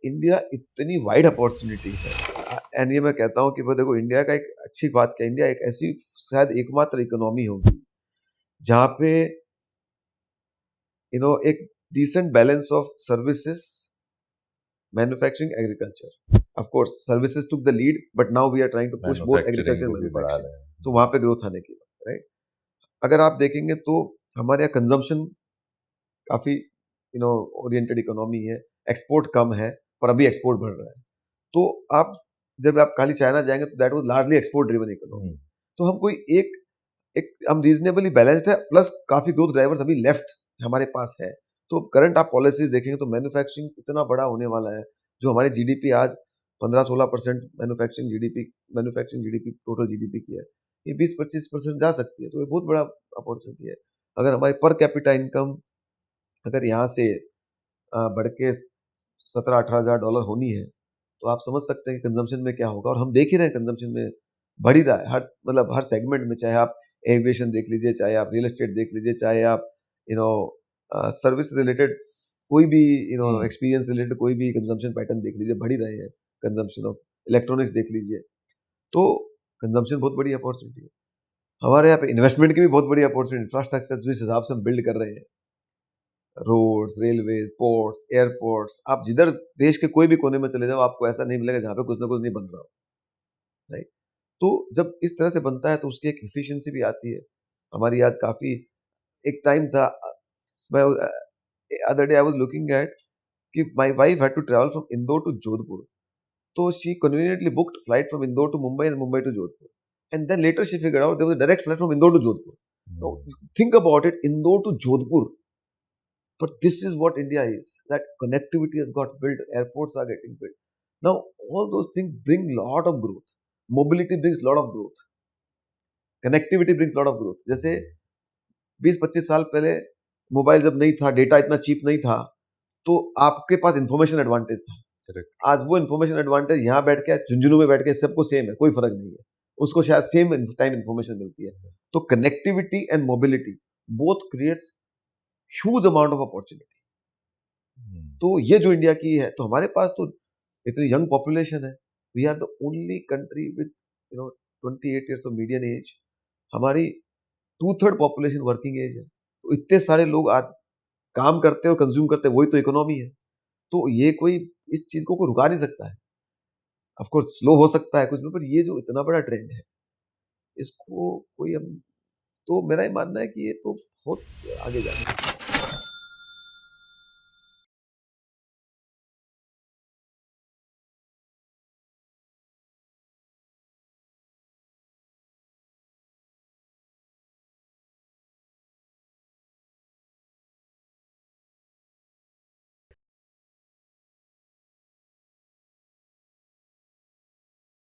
India इतनी wide opportunity है, and ये मैं कहता हूँ कि वो देखो इंडिया का एक अच्छी बात क्या, इंडिया एक ऐसी शायद एकमात्र इकोनॉमी होगी जहाँ पे एक decent balance of services, manufacturing, agriculture. Of course services took the lead, but now we are trying to push both manufacturing agriculture को एंड भी बढ़ा मैन्युफैक्चरिंग. रहे हैं। तो वहां पे ग्रोथ आने की बात, राइट. अगर आप देखेंगे तो हमारे यहाँ कंजम्पशन काफी ओरिएंटेड इकोनॉमी है, एक्सपोर्ट कम है, पर अभी एक्सपोर्ट बढ़ रहा है. तो आप जब आप खाली चाइना जाएंगे तो that was largely export driven economy. तो हम कोई एक एक हम रीजनेबली बैलेंस्ड है, प्लस काफी ग्रोथ ड्राइवर्स अभी लेफ्ट हमारे पास है. तो करंट आप पॉलिसीज देखेंगे तो मैन्युफैक्चरिंग इतना बड़ा होने वाला है, जो हमारी जीडीपी आज 15-16% मैन्युफैक्चरिंग जीडीपी टोटल जीडीपी की है, ये 20-25% जा सकती है. तो ये बहुत बड़ा अपॉर्चुनिटी है. अगर हमारी पर कैपिटा इनकम अगर यहाँ से बढ़ के 17-18 हज़ार डॉलर होनी है, तो आप समझ सकते हैं कि कंजम्पशन में क्या होगा. और हम देख ही रहे हैं कंजम्पशन में बढ़ ही रहा है, हर सेगमेंट में. चाहे आप एविएशन देख लीजिए, चाहे आप रियल एस्टेट देख लीजिए, चाहे आप सर्विस रिलेटेड कोई भी एक्सपीरियंस रिलेटेड कोई भी कंजम्पशन पैटर्न देख लीजिए, बढ़ ही रहे हैं. कंजम्पशन ऑफ इलेक्ट्रॉनिक्स देख लीजिए, तो कंजम्पशन बहुत बड़ी अपॉर्चुनिटी है. हमारे यहाँ पे इन्वेस्टमेंट की भी बहुत बड़ी अपॉर्चुनिटी, इंफ्रास्ट्रक्चर जिस हिसाब से हम बिल्ड कर रहे हैं, रोड्स, रेलवेज, पोर्ट्स, एयरपोर्ट्स, आप जिधर देश के कोई भी कोने में चले जाओ, आपको ऐसा नहीं मिलेगा जहाँ पे कुछ ना कुछ नहीं बन रहा हो, राइट. तो जब इस तरह से बनता है तो उसकी एक इफिशियंसी भी आती है. हमारी आज काफी एक टाइम था, मैं other day I was looking at कि my wife had to travel from Indore to Jodhpur, तो she conveniently booked flight from Indore to Mumbai and Mumbai to Jodhpur, and then later she figured out there was a direct flight from Indore to Jodhpur. Now think about it, Indore to Jodhpur. But this is what India is. That connectivity has got built. Airports are getting built. Now, all those things bring lot of growth. Mobility brings lot of growth. Connectivity brings lot of growth. जैसे 20-25 साल पहले mobile जब नहीं था, data इतना cheap नहीं था, तो आपके पास इंफॉर्मेशन एडवांटेज था. Correct. आज वो इंफॉर्मेशन एडवांटेज यहाँ बैठ के झुंझुनू में बैठ के सबको सेम है, कोई फर्क नहीं है. उसको शायद सेम टाइम इंफॉर्मेशन मिलती है. तो connectivity and mobility both creates huge amount of opportunity. तो ये जो इंडिया की है, तो हमारे पास तो इतनी यंग पॉपुलेशन है. We are the only country with 28 years of median age. हमारी 2/3 पॉपुलेशन वर्किंग एज है. तो इतने सारे लोग आज काम करते हैं और कंज्यूम करते हैं, वही तो इकोनॉमी है. तो ये कोई इस चीज को कोई रुका नहीं सकता है. ऑफ कोर्स स्लो हो सकता है कुछ भी, पर ये जो इतना बड़ा ट्रेंड है, इसको कोई हम, तो मेरा ये मानना है कि ये तो बहुत आगे जाना है.